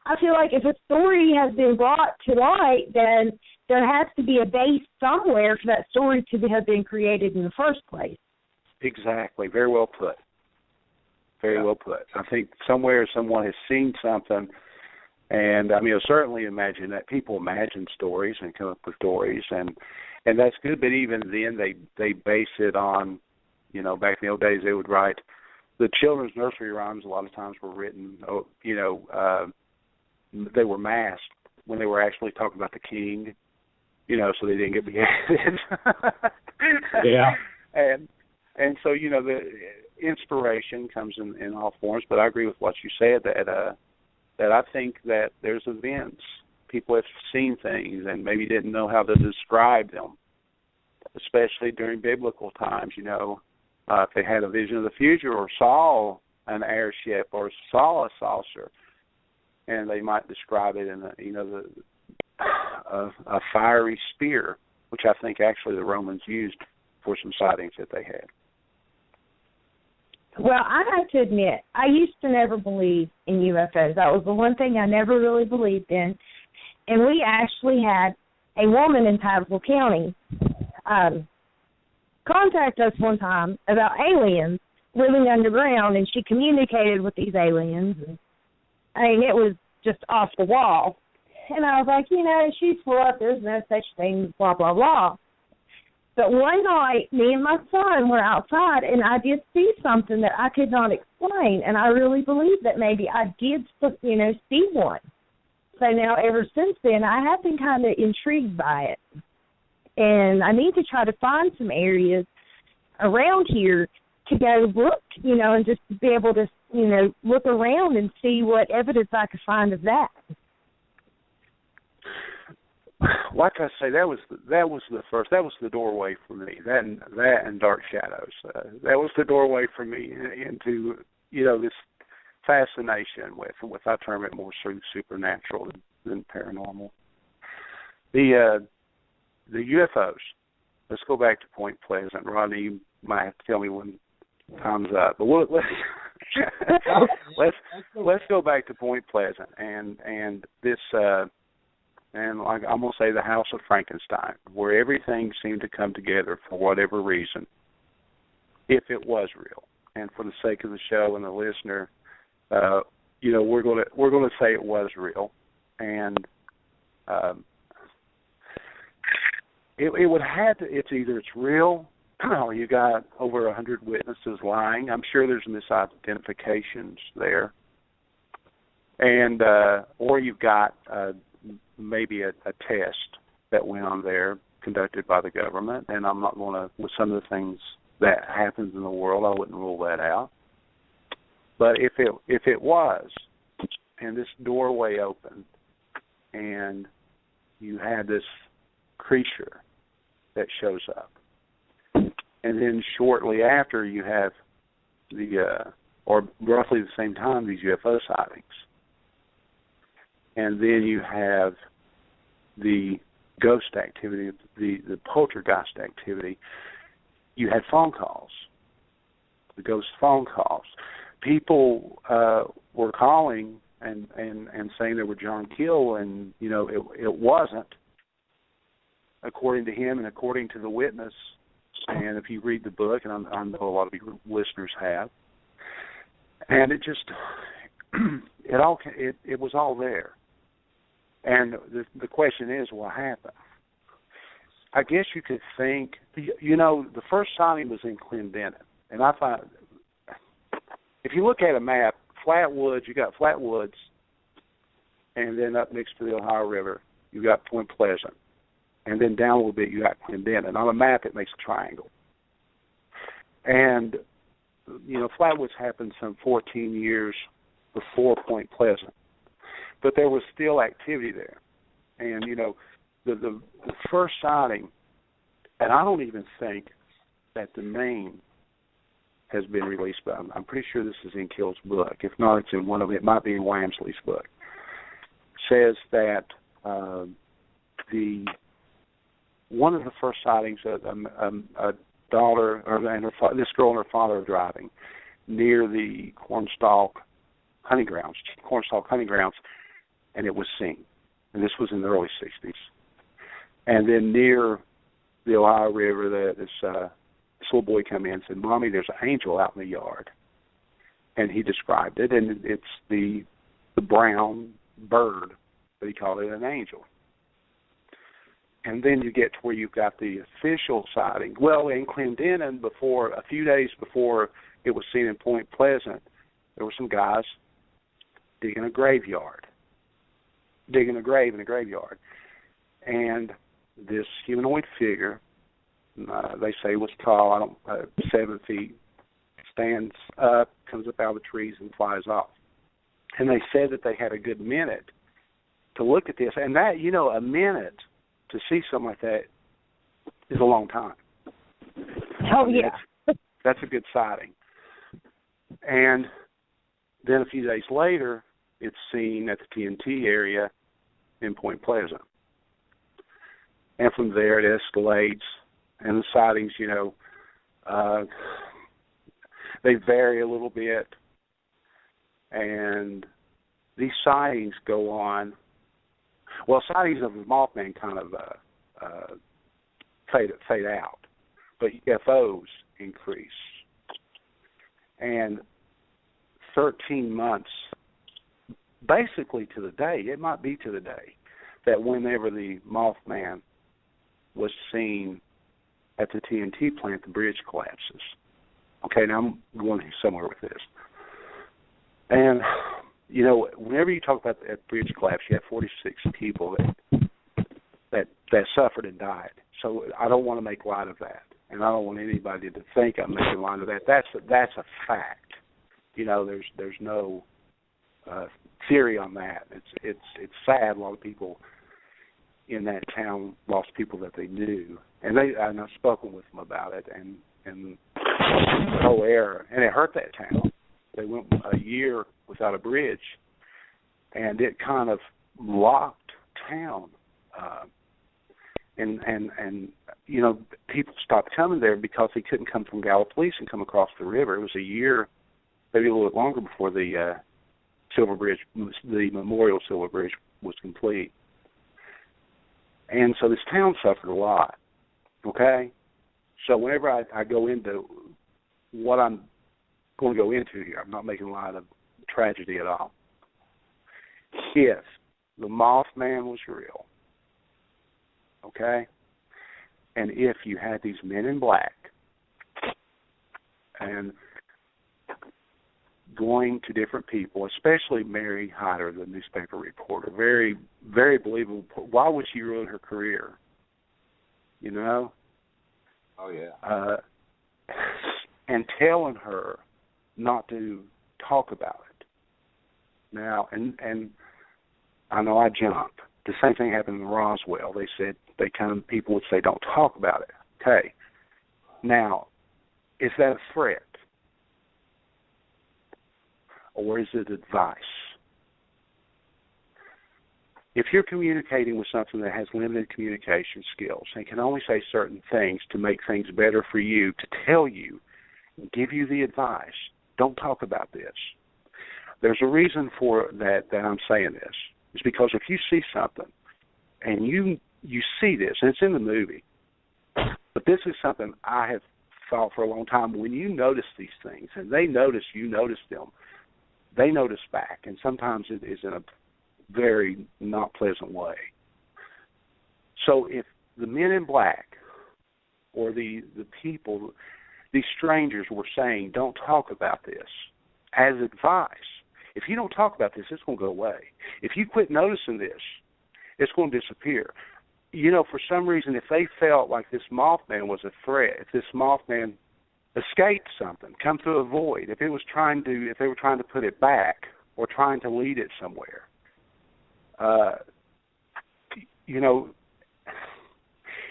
I feel like if a story has been brought to light, then there has to be a base somewhere for that story to have been created in the first place. Exactly. Very well put. Very well put. I think somewhere someone has seen something, and I certainly imagine that people imagine stories and come up with stories, and that's good. But even then, they base it on, back in the old days, they would write. The children's nursery rhymes a lot of times were written, they were masked when they were actually talking about the king, so they didn't get beheaded. Yeah. And so, the inspiration comes in all forms, but I agree with what you said, that I think that there's events. People have seen things and maybe didn't know how to describe them, especially during biblical times, if they had a vision of the future or saw an airship or saw a saucer, and they might describe it in a fiery spear, which I think actually the Romans used for some sightings that they had. Well, I have to admit, I used to never believe in UFOs. That was the one thing I never really believed in. And we actually had a woman in Tazewell County contact us one time about aliens living underground, and she communicated with these aliens. And, it was just off the wall. And I was like, she's full up. There's no such thing, blah, blah, blah. But one night, me and my son were outside, and I did see something that I could not explain, and I really believe that maybe I did, see one. So now, ever since then, I have been kind of intrigued by it. And I need to try to find some areas around here to go look, and just be able to, look around and see what evidence I could find of that. Like I say, that was the doorway for me. That and Dark Shadows. That was the doorway for me into this fascination with I term it more supernatural than paranormal. The UFOs. Let's go back to Point Pleasant. Rodney, you might have to tell me when time's up, but let's go back to Point Pleasant and this. And like I'm going to say the House of Frankenstein, where everything seemed to come together for whatever reason, if it was real. And for the sake of the show and the listener, we're going to say it was real. And it would have to. It's either it's real, or you got over 100 witnesses lying. I'm sure there's misidentifications there, and or you've got. Maybe a test that went on there conducted by the government, and I'm not going to, with some of the things that happens in the world, I wouldn't rule that out. But if it was, and this doorway opened, and you had this creature that shows up, and then shortly after you have or roughly the same time, these UFO sightings. And then you have the ghost activity, the poltergeist activity. You had phone calls, the ghost phone calls. People were calling and saying they were John Keel, and it wasn't, according to him and according to the witness. And if you read the book, and I know a lot of your listeners have, and it just it was all there. And the question is, what happened? I guess you could think, the first sighting was in Clendenin. And I thought, if you look at a map, Flatwoods, you got Flatwoods, and then up next to the Ohio River, you got Point Pleasant. And then down a little bit, you got Clendenin. On a map, it makes a triangle. And, Flatwoods happened some 14 years before Point Pleasant. But there was still activity there. And, the first sighting, and I don't even think that the name has been released, but I'm pretty sure this is in Keel's book. If not, it's in it might be in Wamsley's book. Says that one of the first sightings, a daughter, this girl and her father are driving near the Cornstalk hunting grounds, and it was seen. And this was in the early 60s. And then near the Ohio River, this little boy came in and said, "Mommy, there's an angel out in the yard." And he described it, and it's the brown bird, but he called it an angel. And then you get to where you've got the official sighting. Well, in Clendenin, a few days before it was seen in Point Pleasant, there were some guys digging a grave in a graveyard. And this humanoid figure, they say was tall, 7 feet, stands up, comes up out of the trees, and flies off. And they said that they had a good minute to look at this. And that, a minute to see something like that is a long time. Oh, yeah. That's a good sighting. And then a few days later, it's seen at the TNT area in Point Pleasant. And from there it escalates, and the sightings, they vary a little bit. And these sightings go on. Well, sightings of the Mothman kind of fade out, but UFOs increase. And 13 months, basically to the day, it might be to the day, that whenever the Mothman was seen at the TNT plant, the bridge collapses. Okay, now I'm going somewhere with this. And, you know, whenever you talk about that bridge collapse, you have 46 people that suffered and died. So I don't want to make light of that, and I don't want anybody to think I'm making light of that. That's a fact. You know, there's no theory on that. It's sad. A lot of people in that town lost people that they knew, and I've spoken with them about it, and the whole era, and it hurt that town. They went a year without a bridge, and it kind of locked town. And you know, people stopped coming there because they couldn't come from Gallipolis and come across the river. It was a year, maybe a little bit longer, before the Silver Bridge, the Memorial Silver Bridge, was complete. And so this town suffered a lot. Okay, so whenever I go into what I'm going to go into here, I'm not making light of tragedy at all. If the Mothman was real, okay, and if you had these men in black and going to different people, especially Mary Hyder, the newspaper reporter, very, very believable. Why would she ruin her career? You know? Oh, yeah. And telling her not to talk about it. Now, and I know I jumped. The same thing happened in Roswell. They said people would say, don't talk about it. Okay. Now, is that a threat? Or is it advice? If you're communicating with something that has limited communication skills and can only say certain things to make things better for you, to tell you, give you the advice, don't talk about this. There's a reason for that I'm saying this. It's because if you see something and you see this, and it's in the movie, but this is something I have thought for a long time. When you notice these things and they notice you notice them, they notice back, and sometimes it is in a very not pleasant way. So if the men in black or the people, these strangers were saying, don't talk about this, as advice, if you don't talk about this, it's going to go away. If you quit noticing this, it's going to disappear. You know, for some reason, if they felt like this Mothman was a threat, if this Mothman escaped something, come through a void, if they were trying to put it back or trying to lead it somewhere, you know,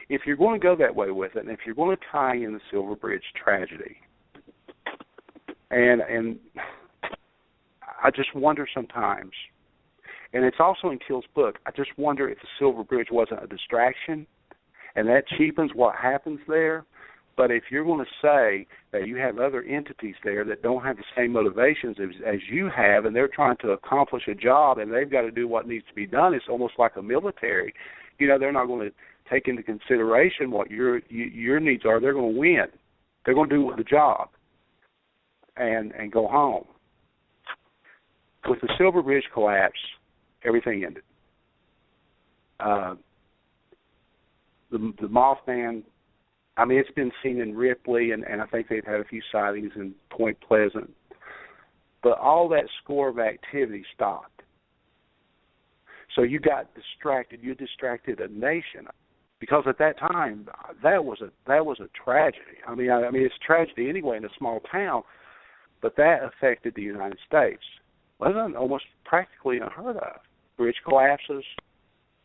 if you're going to go that way with it, and if you're going to tie in the Silver Bridge tragedy, and I just wonder sometimes, and it's also in Kill's book, I just wonder if the Silver Bridge wasn't a distraction, and that cheapens what happens there. But if you're going to say that you have other entities there that don't have the same motivations as you have, and they're trying to accomplish a job, and they've got to do what needs to be done, it's almost like a military. You know, they're not going to take into consideration what your needs are. They're going to win. They're going to do the job and go home. With the Silver Bridge collapse, everything ended. The Mothman, I mean, it's been seen in Ripley, and I think they've had a few sightings in Point Pleasant. But all that score of activity stopped. So you got distracted. You distracted a nation, because at that time that was a tragedy. I mean, it's a tragedy anyway in a small town, but that affected the United States. Wasn't almost practically unheard of. Bridge collapses,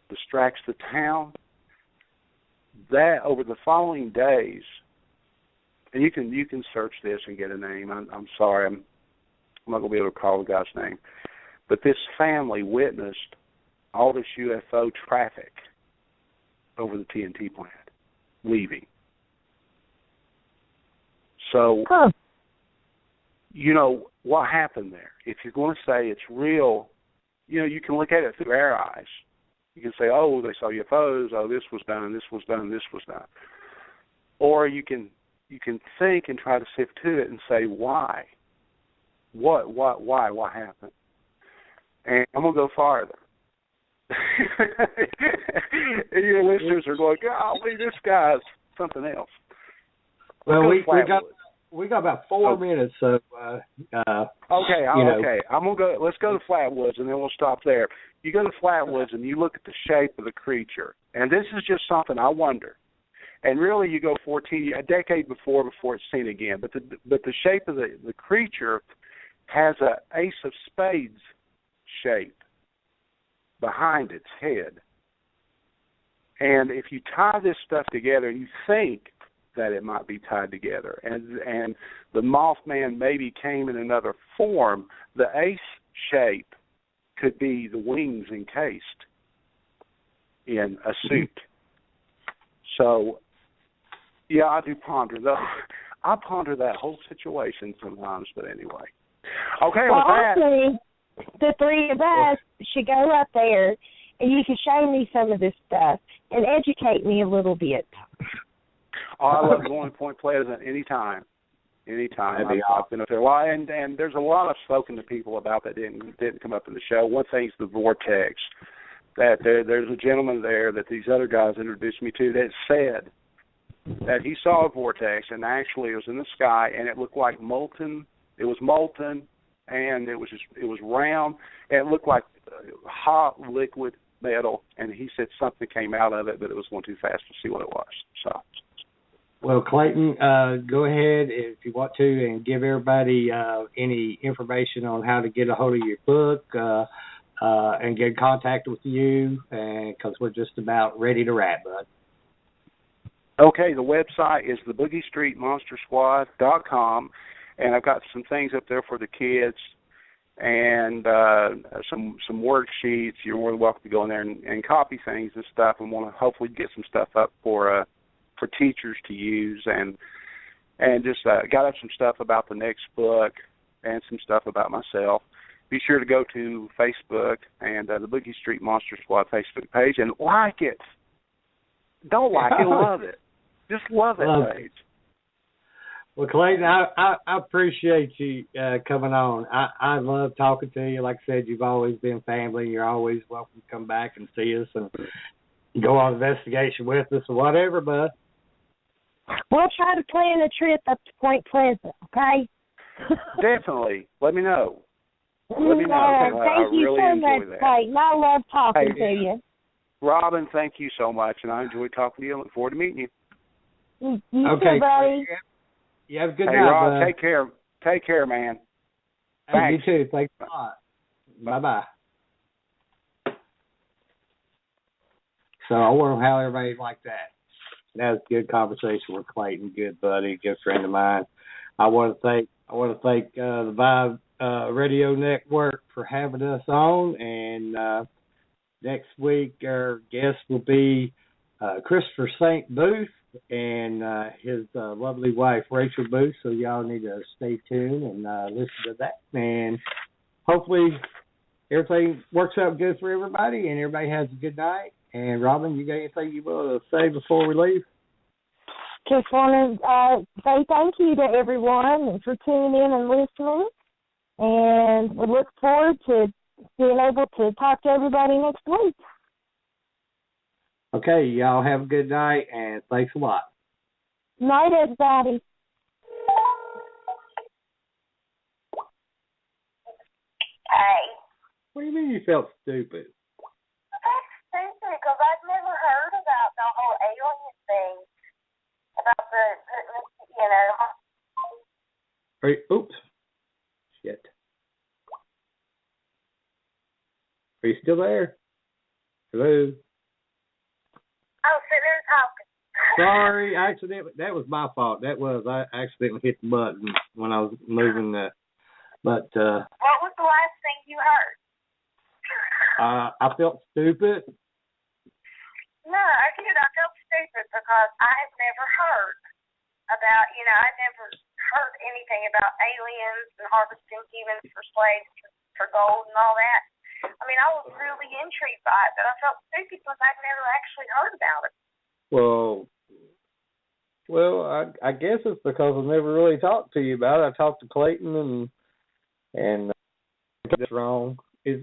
distracts the town. That over the following days, and you can search this and get a name. I'm sorry, I'm not going to be able to call the guy's name, but this family witnessed all this UFO traffic over the TNT plant leaving. So, you know what happened there. If you're going to say it's real, you know, you can look at it through our eyes. You can say, oh, they saw UFOs, oh, this was done, this was done, this was done. Or you can think and try to sift to it and say, why? Why? What happened? And I'm going to go farther. And your listeners are going, golly, this guy's something else. Well, go we got Flatwoods. about 4 minutes, so Okay, okay. Let's go to Flatwoods, and then we'll stop there. You go to Flatwoods, and you look at the shape of the creature, and this is just something I wonder. And really, you go a decade before it's seen again. But the shape of the creature has a ace of spades shape behind its head. And if you tie this stuff together, you think that it might be tied together, and the Mothman maybe came in another form, the ace shape could be the wings encased in a suit. So, yeah, I do ponder I ponder that whole situation sometimes, but anyway. Okay, well, with that. Hopefully, the three of us should go up there, and you can show me some of this stuff and educate me a little bit. Oh, I love going to Point Pleasant anytime. I've been up there a lot, and there's a lot I've spoken to people about that didn't come up in the show. One thing's the vortex. That there's a gentleman there that these other guys introduced me to that said that he saw a vortex, and actually it was in the sky, and it looked like molten. It was molten, and it was round, and it looked like hot liquid metal. And he said something came out of it, but it was going too fast to see what it was. So. Well, Clayton, go ahead if you want to and give everybody any information on how to get a hold of your book and get in contact with you, because we're just about ready to wrap, bud. Okay, the website is theboogieStreetMonsterSquad.com, and I've got some things up there for the kids and some worksheets. You're more than welcome to go in there and copy things and stuff, and want to hopefully get some stuff up for teachers to use, and just got up some stuff about the next book and some stuff about myself. Be sure to go to Facebook and the Boogie Street Monster Squad Facebook page and like it. Don't like it, love it. Just love it page. Well, Clayton, I appreciate you coming on. I love talking to you. Like I said, you've always been family. You're always welcome to come back and see us and go on investigation with us or whatever, bud. We'll try to plan a trip up to Point Pleasant, okay? Definitely. Let me know. Let me know. Thank you really so much, Clayton. I love talking to you. Robin, thank you so much, and I enjoyed talking to you. I look forward to meeting you. You too, buddy. You have a good night, Rob, bud. Take care. Take care, man. Hey, you too. Thanks a lot. Bye-bye. So I wonder how everybody liked that. That was a good conversation with Clayton, good buddy, good friend of mine. I want to thank the Vibe Radio Network for having us on, and next week our guest will be Christopher St. Booth and his lovely wife Rachel Booth. So y'all need to stay tuned and listen to that, and hopefully everything works out good for everybody and everybody has a good night. And Robin, you got anything you want to say before we leave? Just want to say thank you to everyone for tuning in and listening. And we look forward to being able to talk to everybody next week. Okay, y'all have a good night, and thanks a lot. Night, everybody. Hey. What do you mean you felt stupid? That's stupid, because I've never heard about the whole alien thing. About the you know. Oops. Shit. Are you still there? Hello? Oh, sitting there talking. Sorry, that was my fault. I accidentally hit the button when I was moving the. But what was the last thing you heard? I felt stupid. No, I did. I felt stupid because I had never heard about, I never heard anything about aliens and harvesting humans for slaves for gold and all that. I mean, I was really intrigued by it, but I felt stupid because I'd never actually heard about it. Well, I guess it's because I never really talked to you about it. I talked to Clayton and that's wrong. Is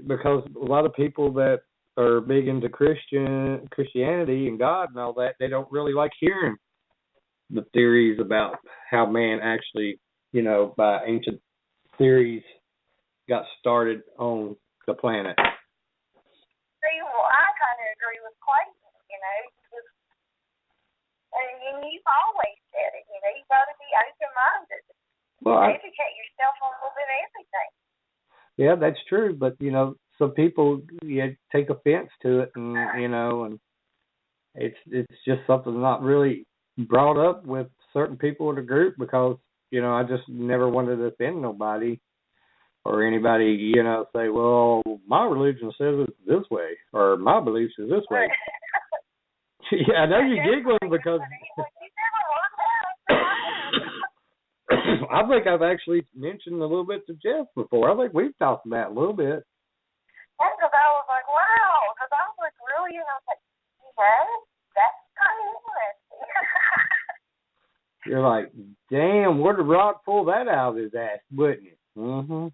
because a lot of people that are big into Christianity and God and all that, they don't really like hearing the theories about how man actually, by ancient theories, got started on the planet. See, well, I kind of agree with Clayton, and you've always said it, you got to be open-minded. Well, educate yourself on a little bit of everything. Yeah, that's true, but, some people take offense to it, and, and it's just something not really brought up with certain people in the group because, I just never wanted to offend nobody. Or anybody, say, well, my religion says it's this way, or my beliefs is this way. Yeah, I know you're giggling because I think I've actually mentioned a little bit to Jeff before. I think we've talked about it a little bit. That's because I was like, wow, because I was like, really? And I was like, that's kind of interesting. You're like, damn, where did Rock pull that out of his ass, wouldn't you? Mm-hmm.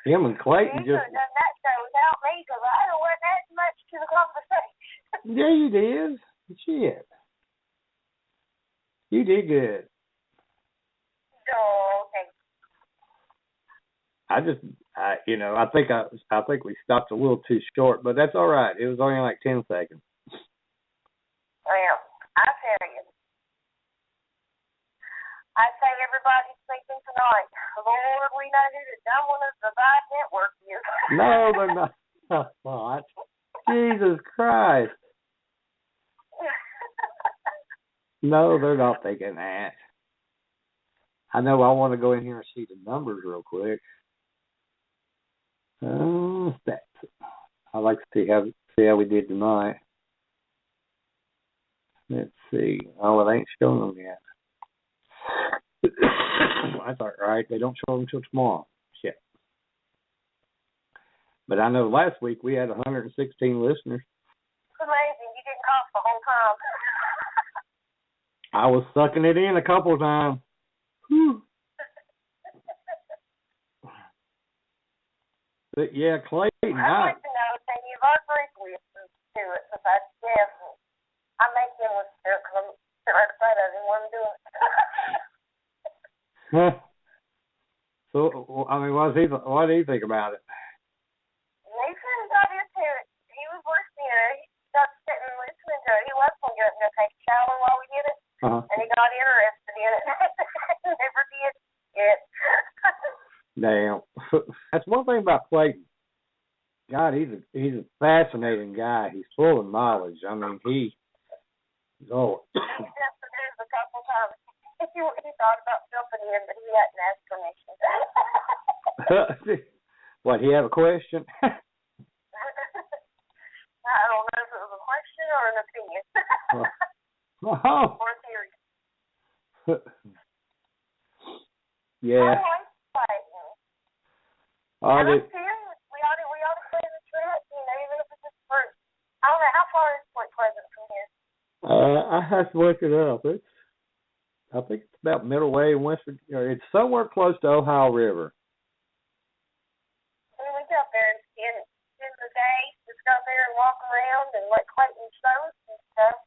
Him and Clayton just. Done that show without me because I don't want that much to the conversation. Yeah, you did. Shit. You did good. Oh, okay. I think we stopped a little too short, but that's all right. It was only like 10 seconds. Well, I tell you. I say everybody's sleeping tonight. Lord, we know who the dumb one of the Vibe Network is. No, they're not. Jesus Christ. No, they're not thinking that. I know I want to go in here and see the numbers real quick. Stats. I'd like to see how we did tonight. Let's see. Oh, it ain't showing them yet. That's all right. They don't show them until tomorrow. Shit. But I know last week we had 116 listeners. It's amazing. You didn't cough the whole time. I was sucking it in a couple of times. Whew. But yeah, Clayton. I'd like to know if any of our group listens to it, because I definitely, I make them listen to it because I'm sitting right beside of him when I'm doing it. So, I mean, what do you think about it? Nathan got into it. He was listening. He got sitting and listening to it. He was going to get up and go take a shower while we did it. And he got interested in it. Never did yet. Damn. That's one thing about Clayton. God, he's a fascinating guy. He's full of knowledge. I mean, he's He's jumped the news a couple times. He thought about jumping in, but he hadn't asked permission. What, he have a question? I don't know if it was a question or an opinion. Or a theory. Yeah. I like Clayton. I'm serious. We ought to play the trip, even if it's just for, I don't know, how far is Point Pleasant from here? I have to look it up. I think it's about middle way in West Virginia. It's somewhere close to Ohio River. We go up there and spend the day, just go up there and walk around and let Clayton show us and stuff.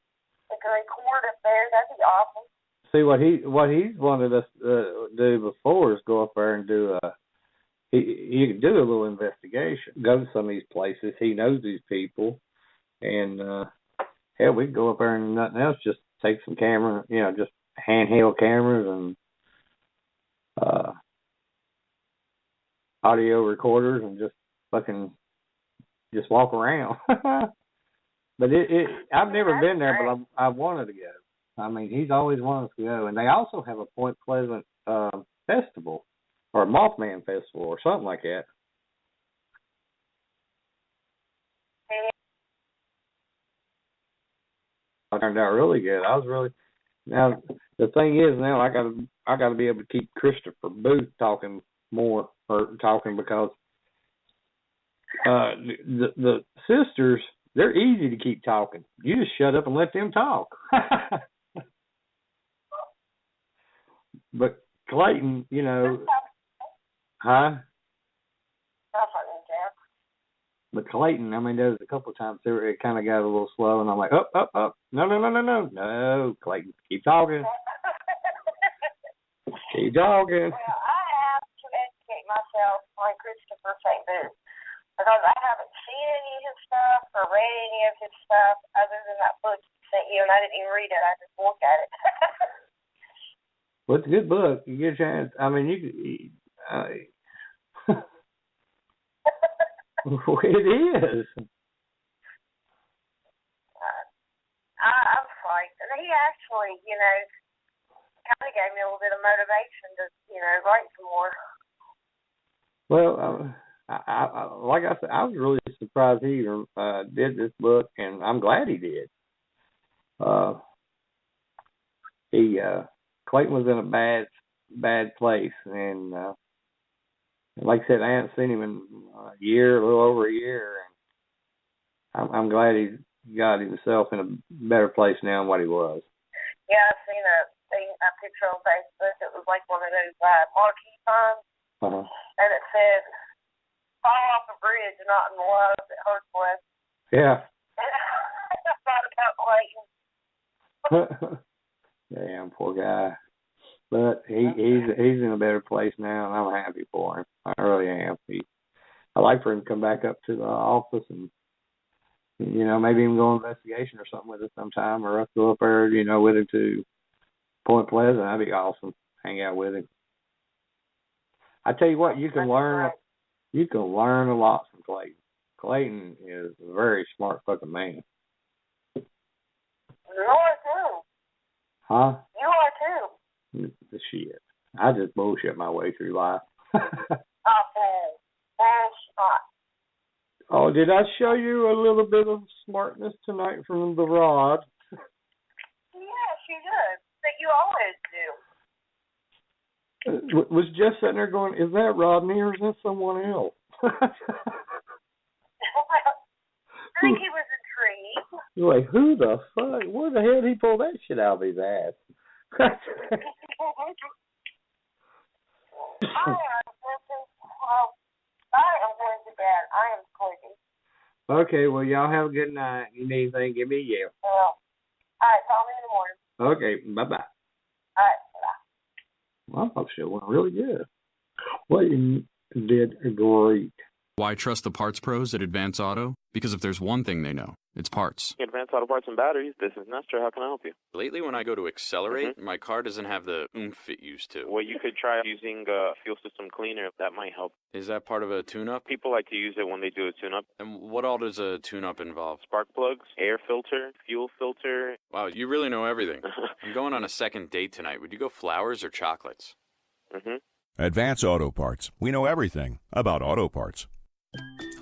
We can record up there. That'd be awesome. See, what he's wanted us to do before is go up there and do he can do a little investigation. Go to some of these places. He knows these people, and hell, we can go up there and nothing else. Just take some camera, just handheld cameras and audio recorders and just walk around. But I've never been there, but I wanted to go. I mean, he's always wanted us to go. And they also have a Point Pleasant festival or a Mothman festival or something like that. I turned out really good. Now the thing is, now I gotta be able to keep Christopher Booth talking more because the sisters, they're easy to keep talking. You just shut up and let them talk. But Clayton, huh? But Clayton, I mean, there was a couple of times there it kind of got a little slow, and I'm like, up. No, Clayton, keep talking. Keep talking. Well, I have to educate myself on Christopher St. Booth because I haven't seen any of his stuff or read any of his stuff other than that book he sent you, and I didn't even read it. I just looked at it. Well, it's a good book. You get a chance. I mean, it is. I'm psyched. And he actually, kind of gave me a little bit of motivation to, write some more. Well, I like I said, I was really surprised he did this book, and I'm glad he did. Clayton was in a bad place, and like I said, I hadn't seen him in a little over a year, and I'm glad he got himself in a better place now than what he was. Yeah, I've seen a picture on Facebook. It was like one of those marquee signs, and it said, "Fall off a bridge, not in love, it hurts less." Yeah. I thought about Clayton. Damn, poor guy. But he's in a better place now, and I'm happy for him. I really am. I like for him to come back up to the office and, maybe even go on investigation or something with us sometime, or us go up there, with him to Point Pleasant. That'd be awesome. Hang out with him. I tell you what, you can learn a lot from Clayton. Clayton is a very smart fucking man. You are too. Huh? You are too. The shit. I just bullshit my way through life. Bullshit. Oh, did I show you a little bit of smartness tonight from the rod? Yes, you did. That you always do. Was Jeff sitting there going, is that Rodney or is that someone else? Well, I think he was intrigued. You're like, who the fuck? Where the hell did he pull that shit out of his ass? I am going to bed. I am sleepy. Okay, well, y'all have a good night. You need anything, give me a yell. All right, call me in the morning. Okay, bye-bye. All right, bye. Well, I thought the show went really good. Well, you did great. Why trust the parts pros at Advance Auto? Because if there's one thing they know, it's parts. Advance Auto Parts and Batteries, this is Nestor. How can I help you? Lately, when I go to accelerate, my car doesn't have the oomph it used to. Well, you could try using a fuel system cleaner. That might help. Is that part of a tune-up? People like to use it when they do a tune-up. And what all does a tune-up involve? Spark plugs, air filter, fuel filter. Wow, you really know everything. I'm going on a second date tonight. Would you go flowers or chocolates? Advance Auto Parts. We know everything about auto parts.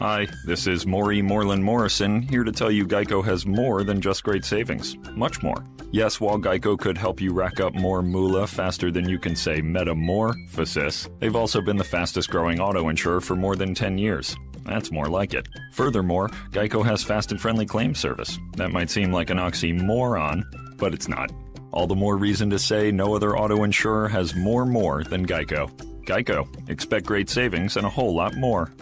Hi, this is Maury Moreland Morrison, here to tell you Geico has more than just great savings. Much more. Yes, while Geico could help you rack up more moolah faster than you can say metamorphosis, they've also been the fastest growing auto insurer for more than 10 years. That's more like it. Furthermore, Geico has fast and friendly claim service. That might seem like an oxymoron, but it's not. All the more reason to say no other auto insurer has more than Geico. Geico. Expect great savings and a whole lot more.